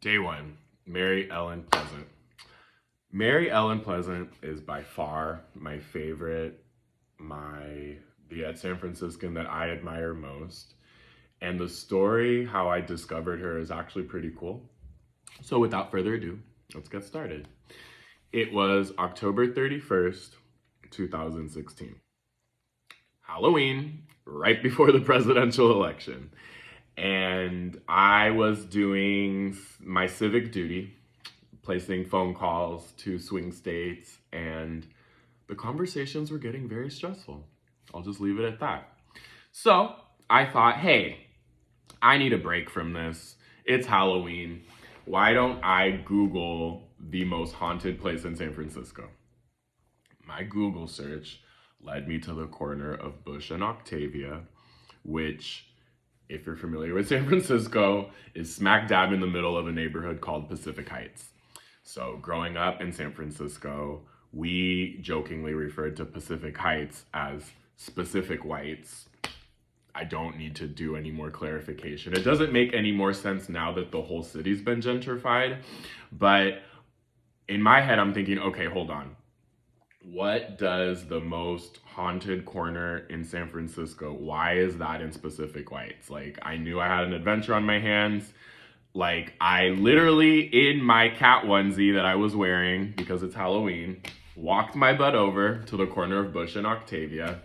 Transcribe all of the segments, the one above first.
Day one, Mary Ellen Pleasant. Mary Ellen Pleasant is by far my favorite, the San Franciscan that I admire most. And the story, how I discovered her, is actually pretty cool. So without further ado, let's get started. It was October 31st, 2016. Halloween, right before the presidential election. And I was doing my civic duty, placing phone calls to swing states, and the conversations were getting very stressful. I'll just leave it at that. So I thought, hey, I need a break from this. It's Halloween. Why don't I Google the most haunted place in San Francisco? My Google search led me to the corner of Bush and Octavia, which, if you're familiar with San Francisco, is smack dab in the middle of a neighborhood called Pacific Heights. So growing up in San Francisco, we jokingly referred to Pacific Heights as specific whites. I don't need to do any more clarification. It doesn't make any more sense now that the whole city's been gentrified, but in my head, I'm thinking, okay, hold on. What does the most haunted corner in San Francisco, why is that in Pacific Heights? Like, I knew I had an adventure on my hands. Like, I literally, in my cat onesie that I was wearing because it's Halloween, walked my butt over to the corner of Bush and Octavia,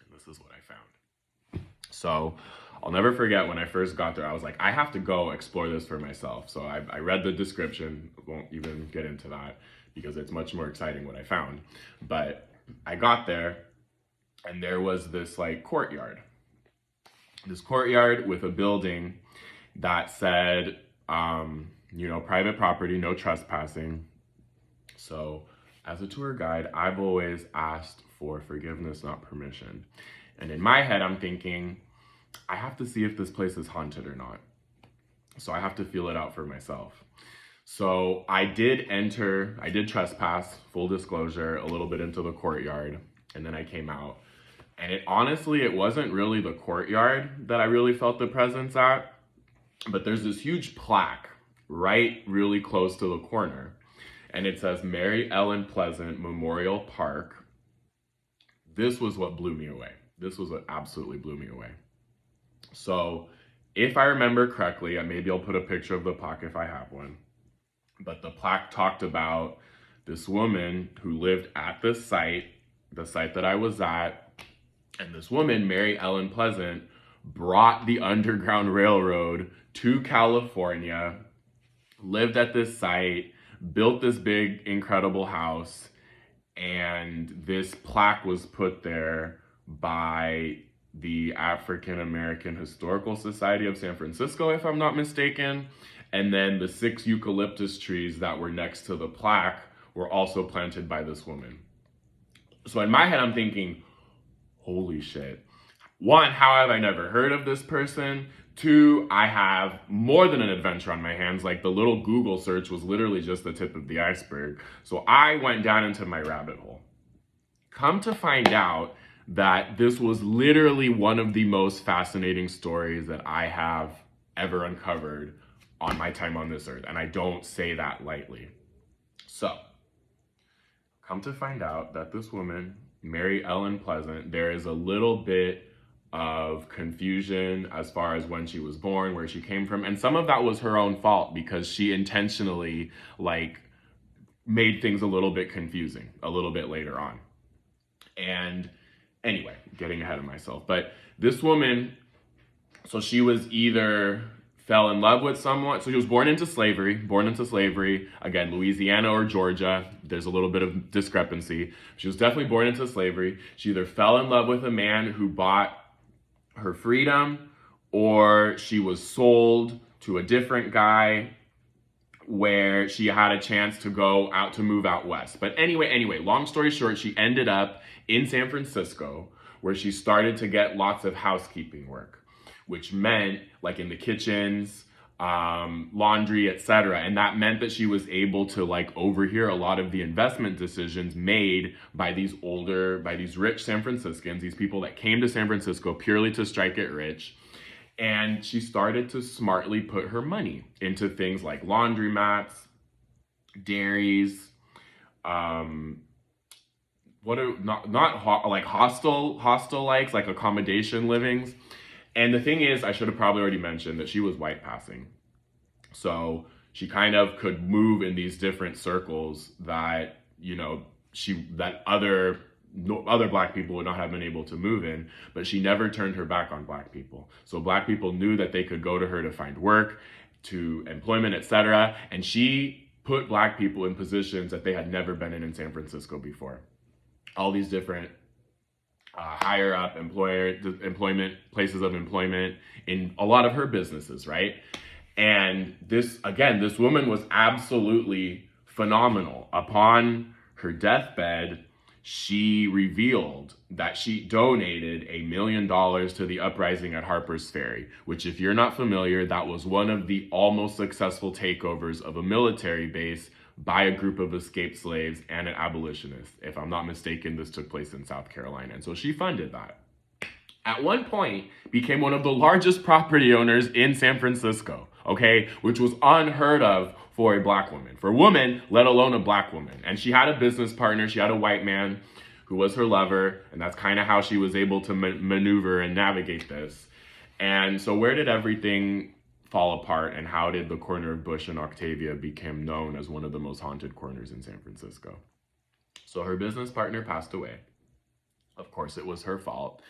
and this is what I found. So I'll never forget when I first got there, I was like, I have to go explore this for myself. So I read the description, won't even get into that because it's much more exciting what I found. But I got there and there was this like courtyard. This courtyard with a building that said, private property, no trespassing. So as a tour guide, I've always asked for forgiveness, not permission. And in my head, I'm thinking, I have to see if this place is haunted or not. So I have to feel it out for myself. So I did trespass, full disclosure, a little bit into the courtyard, and then I came out. And it wasn't really the courtyard that I really felt the presence at, but there's this huge plaque right really close to the corner. And it says Mary Ellen Pleasant Memorial Park. This was what blew me away. This was what absolutely blew me away. So if I remember correctly, and maybe I'll put a picture of the plaque if I have one, but the plaque talked about this woman who lived at this site, the site that I was at, and this woman, Mary Ellen Pleasant, brought the Underground Railroad to California, lived at this site, built this big, incredible house, and this plaque was put there by the African American Historical Society of San Francisco, if I'm not mistaken. And then the 6 eucalyptus trees that were next to the plaque were also planted by this woman. So in my head, I'm thinking, holy shit. 1, how have I never heard of this person? 2, I have more than an adventure on my hands. Like, the little Google search was literally just the tip of the iceberg. So I went down into my rabbit hole. Come to find out that this was literally one of the most fascinating stories that I have ever uncovered on my time on this earth. And I don't say that lightly. So, come to find out that this woman, Mary Ellen Pleasant, there is a little bit of confusion as far as when she was born, where she came from. And some of that was her own fault because she intentionally made things a little bit confusing a little bit later on. And anyway, getting ahead of myself. But this woman, so she was either fell in love with someone. So she was born into slavery, again, Louisiana or Georgia. There's a little bit of discrepancy. She was definitely born into slavery. She either fell in love with a man who bought her freedom, or she was sold to a different guy where she had a chance to move out west. But anyway, long story short, she ended up in San Francisco where she started to get lots of housekeeping work, which meant like in the kitchens, laundry, etc. And that meant that she was able to overhear a lot of the investment decisions made by these rich San Franciscans, these people that came to San Francisco purely to strike it rich. And she started to smartly put her money into things like laundromats, dairies, what are like hostel likes, like accommodation livings. And the thing is, I should have probably already mentioned that she was white passing. So she kind of could move in these different circles that, other black people would not have been able to move in, but she never turned her back on black people. So black people knew that they could go to her to find work, to employment, etc. And she put black people in positions that they had never been in San Francisco before. All these different higher up employment places of employment in a lot of her businesses, right? And this woman was absolutely phenomenal. Upon her deathbed, she revealed that she donated $1 million to the uprising at Harper's Ferry, which, if you're not familiar, that was one of the almost successful takeovers of a military base by a group of escaped slaves and an abolitionist. If I'm not mistaken, this took place in South Carolina. And so she funded that. At one point, became one of the largest property owners in San Francisco, okay? Which was unheard of for a black woman. For a woman, let alone a black woman. And she had a business partner. She had a white man who was her lover. And that's kind of how she was able to maneuver and navigate this. And so where did everything fall apart, and how did the corner of Bush and Octavia become known as one of the most haunted corners in San Francisco? So her business partner passed away. Of course, it was her fault.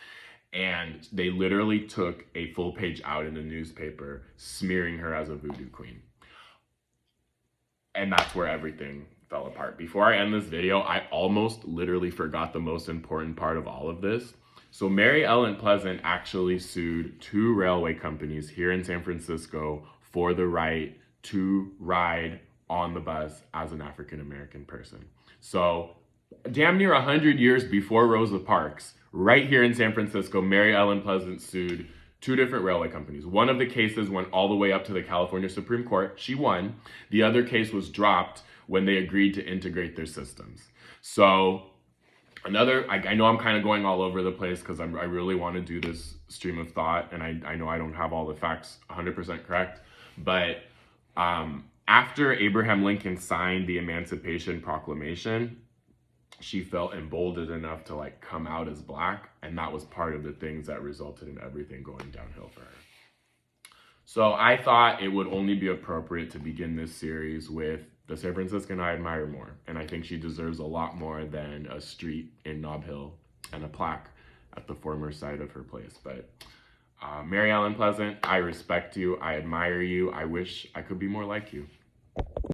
And they literally took a full page out in the newspaper, smearing her as a voodoo queen. And that's where everything fell apart. Before I end this video, I almost literally forgot the most important part of all of this. So Mary Ellen Pleasant actually sued 2 railway companies here in San Francisco for the right to ride on the bus as an African-American person. So damn near 100 years before Rosa Parks, right here in San Francisco, Mary Ellen Pleasant sued 2 different railway companies. One of the cases went all the way up to the California Supreme Court. She won. The other case was dropped when they agreed to integrate their systems. So I know I'm kind of going all over the place because I really want to do this stream of thought, and I know I don't have all the facts 100% correct, but after Abraham Lincoln signed the Emancipation Proclamation, she felt emboldened enough to come out as black, and that was part of the things that resulted in everything going downhill for her. So I thought it would only be appropriate to begin this series with the San Franciscan I admire more, and I think she deserves a lot more than a street in Nob Hill and a plaque at the former site of her place. But Mary Ellen Pleasant, I respect you, I admire you, I wish I could be more like you.